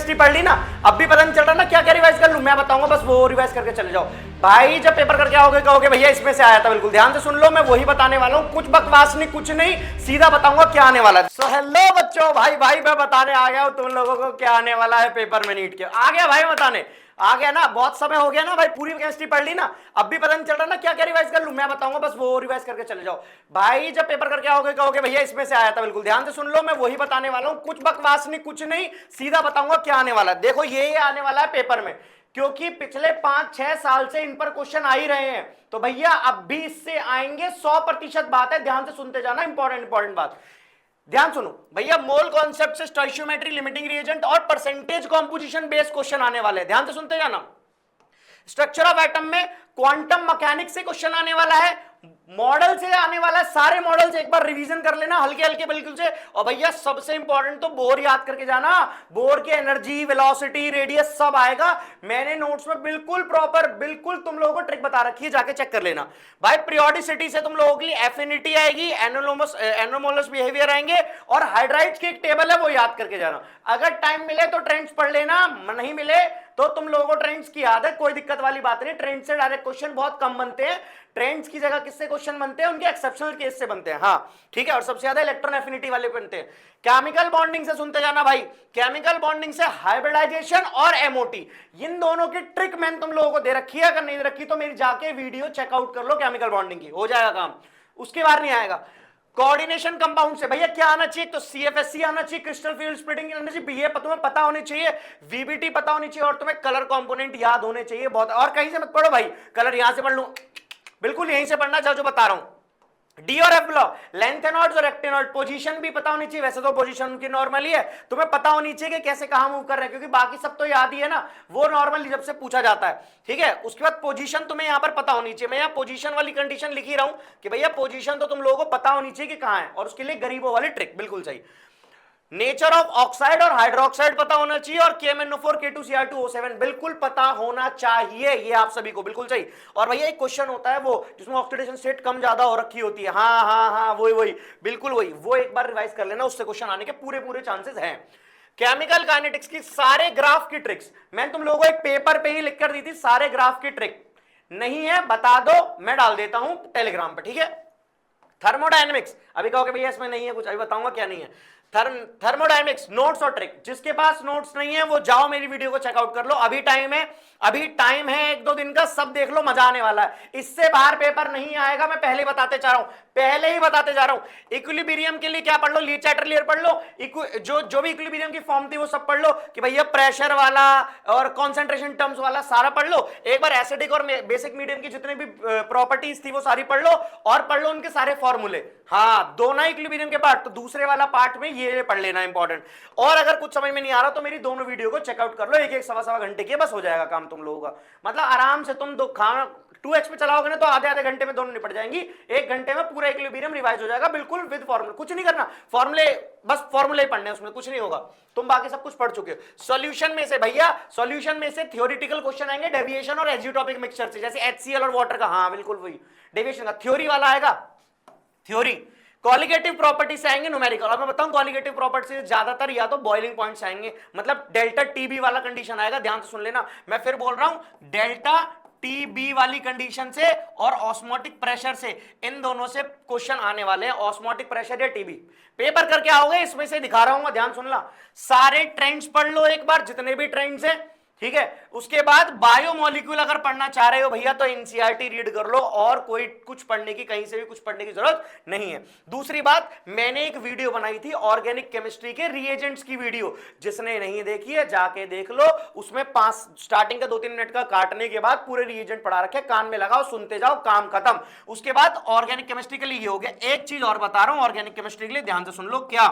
Chemistry पढ़ ली ना, अब भी पता नहीं चल रहा ना क्या क्या रिवाइज कर लूं, मैं बताऊंगा, बस वो रिवाइज करके चले जाओ भाई। जब पेपर करके आओगे कहोगे भैया इसमें से आया था, बिल्कुल ध्यान से सुन लो, मैं वही बताने वाला हूं, कुछ बकवास नहीं, कुछ नहीं, सीधा बताऊंगा क्या आने वाला है। सो हेलो बच्चों, भाई मैं बताने आ गया हूं तुम लोगों को क्या आने वाला है पेपर में नीट के। आ गया भाई बताने, आ गया ना, बहुत समय हो गया ना भाई, पूरी केमिस्ट्री पढ़ ली ना, अब भी पता नहीं चल रहा ना क्या क्या रिवाइज कर लूं, मैं बताऊंगा, बस वो रिवाइज करके चले जाओ भाई। जब पेपर करके आओगे कहोगे भैया इसमें से आया था, बिल्कुल ध्यान से सुन लो, मैं वही बताने वाला हूं, कुछ बकवास नहीं, कुछ नहीं, सीधा बताऊंगा क्या आने वाला है। देखो ये आने वाला है पेपर में, क्योंकि पिछले 5-6 साल से इन पर क्वेश्चन आ ही रहे हैं, तो भैया अब भी इससे आएंगे, 100% बात है, ध्यान से सुनते जाना, इंपॉर्टेंट बात, ध्यान सुनो भैया। मोल कॉन्सेप्ट से स्टोइशियोमेट्री, लिमिटिंग रिएजेंट और परसेंटेज कॉम्पोजिशन बेस्ड क्वेश्चन आने वाले हैं, ध्यान से सुनते जाना। स्ट्रक्चर ऑफ एटम में क्वांटम मैकेनिक्स से क्वेश्चन आने वाला है, मॉडल से आने वाला है, सारे मॉडल से एक बार रिवीजन कर लेना हल्के हल्के बिल्कुल से। और भैया सबसे इंपॉर्टेंट तो बोर याद करके जाना, बोर के एनर्जी, वेलोसिटी, रेडियस सब आएगा, मैंने नोट्स में बिल्कुल प्रॉपर, बिल्कुल तुम लोगों को ट्रिक बता रखी है, जाके चेक कर लेना भाई। पीरियोडिसिटी से तुम लोगों के लिए एफिनिटी आएगी, एनोमोलस बिहेवियर आएंगे, और हाइड्राइड्स की एक टेबल है वो याद करके जाना। अगर टाइम मिले तो ट्रेंड्स पढ़ लेना, नहीं मिले तो तुम लोगों को ट्रेंड्स की याद है, कोई दिक्कत वाली बात नहीं, ट्रेंड से डायरेक्ट क्वेश्चन बहुत कम बनते हैं, ट्रेंड्स की जगह किससे क्वेश्चन बनते हैं, उनके एक्सेप्शनल केस से बनते हैं, हाँ ठीक है, और सबसे ज्यादा इलेक्ट्रॉन एफिनिटी वाले बनते हैं। केमिकल बॉन्डिंग से सुनते जाना भाई, केमिकल बॉन्डिंग से हाइब्रिडाइजेशन और एमओटी, इन दोनों की ट्रिक मैंने तुम लोगों को दे रखी है, अगर नहीं दे रखी तो मेरी जाके वीडियो चेकआउट कर लो केमिकल बॉन्डिंग की, हो जाएगा काम, उसके बाद नहीं आएगा। कोऑर्डिनेशन कंपाउंड से भैया क्या आना चाहिए, तो सीएफएससी आना चाहिए, क्रिस्टल फील्ड स्प्लिटिंग आना चाहिए, बीए तुम्हें पता होनी चाहिए, वीबीटी पता होनी चाहिए, और तुम्हें कलर कंपोनेंट याद होने चाहिए बहुत, और कहीं से मत पढ़ो भाई, कलर यहां से पढ़ लूं, बिल्कुल यहीं से पढ़ना जो बता रहा हूं। डी और एफ ब्लॉक, लेंथेनॉइड्स और रेक्टेनॉइड, पोजीशन भी पता होनी चाहिए, वैसे तो पोजीशन उनकी नॉर्मली है, तुम्हें पता होनी चाहिए कि कैसे कहां मूव कर रहे हैं, क्योंकि बाकी सब तो याद ही है ना, वो नॉर्मली जब से पूछा जाता है, ठीक है। उसके बाद पोजीशन तुम्हें यहां पर पता होनी चाहिए, मैं यहां पोजीशन वाली कंडीशन लिख ही रहा हूं कि भैया पोजीशन तो तुम लोगों को पता होनी चाहिए कि कहां है, और उसके लिए गरीबों वाली ट्रिक, बिल्कुल सही। नेचर ऑफ ऑक्साइड और हाइड्रोक्साइड पता होना चाहिए, और KMnO4 K2Cr2O7 बिल्कुल पता होना चाहिए, ये आप सभी को बिल्कुल सही। और भैया एक क्वेश्चन होता है वो जिसमें ऑक्सीडेशन स्टेट कम ज्यादा हो रखी होती है, हाँ हाँ हाँ वही बिल्कुल वही, वो एक बार रिवाइज कर लेना, उससे क्वेश्चन आने के पूरे चांसेस हैं। केमिकल काइनेटिक्स की सारे ग्राफ की ट्रिक्स मैंने तुम लोगों को एक पेपर पे ही लिख कर दी थी, सारे ग्राफ की ट्रिक, नहीं है बता दो, मैं डाल देता हूं टेलीग्राम पे, ठीक है। थर्मोडायनेमिक्स, अभी कहोगे भैया इसमें नहीं है कुछ, अभी बताऊंगा क्या नहीं है। थर्मोडायनेमिक्स नोट्स और ट्रिक, जिसके पास नोट्स नहीं है वो जाओ मेरी वीडियो को चेकआउट कर लो, अभी टाइम है, अभी टाइम है 1-2 दिन का, सब देख लो, मजा आने वाला है, इससे बाहर पेपर नहीं आएगा, मैं पहले बताते जा रहा हूं, पहले ही बताते जा रहा हूं। इक्विलिब्रियम के लिए क्या पढ़ लो, लीच चैटरलियर पढ़ लो, जो भी इक्विलिब्रियम की फॉर्म थी वो सब पढ़ लो, कि भैया प्रेशर वाला और कॉन्सेंट्रेशन टर्म्स वाला सारा पढ़ लो, एक बार एसिडिक और बेसिक मीडियम की जितने भी प्रॉपर्टीज थी वो सारी पढ़ लो, और पढ़ लो उनके सारे फॉर्मूले, हाँ दोनों इक्विलिब्रियम के पार्ट, तो दूसरे वाला पार्ट में ये पढ़ लेना इंपॉर्टेंट। और अगर कुछ समझ में नहीं आ रहा तो मेरी दोनों वीडियो को चेकआउट कर लो, एक सवा घंटे की, बस हो जाएगा काम तुम लोगों का, मतलब आराम से तुम 2x पे चलाओगे ना तो आधे घंटे में दोनों निपट जाएंगी, 1 घंटे में पूरा इक्विलिब्रियम रिवाइज हो जाएगा, बिल्कुल विद फॉर्मूला, कुछ नहीं करना, फॉर्मूले बस फॉर्मूले ही पढ़ने, उसमें कुछ नहीं होगा, तुम बाकी सब कुछ पढ़ चुके हो। सॉल्यूशन में से भैया, सॉल्यूशन में से थ्योरेटिकल क्वेश्चन आएंगे डेविएशन और एजियोटॉपिक मिक्सचर से, जैसे HCl और वाटर का, हाँ बिल्कुल वही डेविएशन का, थ्योरी वाला आएगा, थ्योरी। क्वालिटेटिव प्रॉपर्टी से आएंगे न्यूमेरिकल, और मैं बताऊं क्वालिटेटिव प्रॉपर्टी से ज्यादातर या तो बॉइलिंग पॉइंट्स आएंगे, मतलब डेल्टा टीबी वाला कंडीशन आएगा, ध्यान से सुन लेना, मैं फिर बोल रहा हूं डेल्टा टीबी वाली कंडीशन से और ऑस्मोटिक प्रेशर से, इन दोनों से क्वेश्चन आने वाले हैं, ऑस्मोटिक प्रेशर या टीबी, पेपर करके आओगे इसमें से दिखा रहा हूं, ध्यान सुन ला, सारे ट्रेंड्स पढ़ लो एक बार, जितने भी ट्रेंड्स हैं, ठीक है। उसके बाद बायोमोलिक्यूल अगर पढ़ना चाह रहे हो भैया तो एनसीईआरटी रीड कर लो, और कोई कुछ पढ़ने की, कहीं से भी कुछ पढ़ने की जरूरत नहीं है। दूसरी बात, मैंने एक वीडियो बनाई थी ऑर्गेनिक केमिस्ट्री के रिएजेंट्स की वीडियो, जिसने नहीं देखी है जाके देख लो, उसमें स्टार्टिंग का 2-3 मिनट का काटने के बाद पूरे रिएजेंट पढ़ा रखे, कान में लगाओ सुनते जाओ, काम खत्म। उसके बाद ऑर्गेनिक केमिस्ट्री के लिए ये हो गया। एक चीज और बता रहा हूं ऑर्गेनिक केमिस्ट्री के लिए, ध्यान से सुन लो, क्या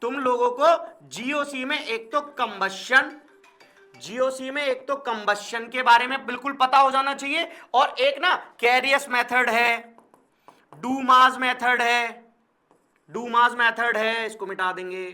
तुम लोगों को जीओसी में एक तो कंबशन, जीओसी में एक तो कंबशन के बारे में बिल्कुल पता हो जाना चाहिए, और एक ना कैरियस मेथड है, डूमास मेथड है, डूमास मेथड है, इसको मिटा देंगे,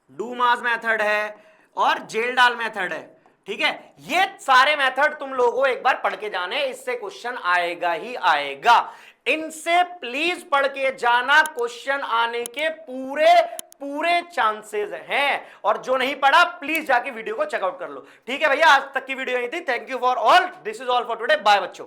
डूमास मेथड है, और जेल्डाल मेथड है, ठीक है। ये सारे मेथड तुम लोगों को एक बार पढ़ के जाने, इससे क्वेश्चन आएगा ही आएगा, इनसे प्लीज पढ़ के जाना, क्वेश्चन आने के पूरे पूरे चांसेस हैं। और जो नहीं पढ़ा प्लीज जाके वीडियो को चेकआउट कर लो। ठीक है भैया, आज तक की वीडियो यही थी। Thank you for all, this is all for today, bye बच्चों।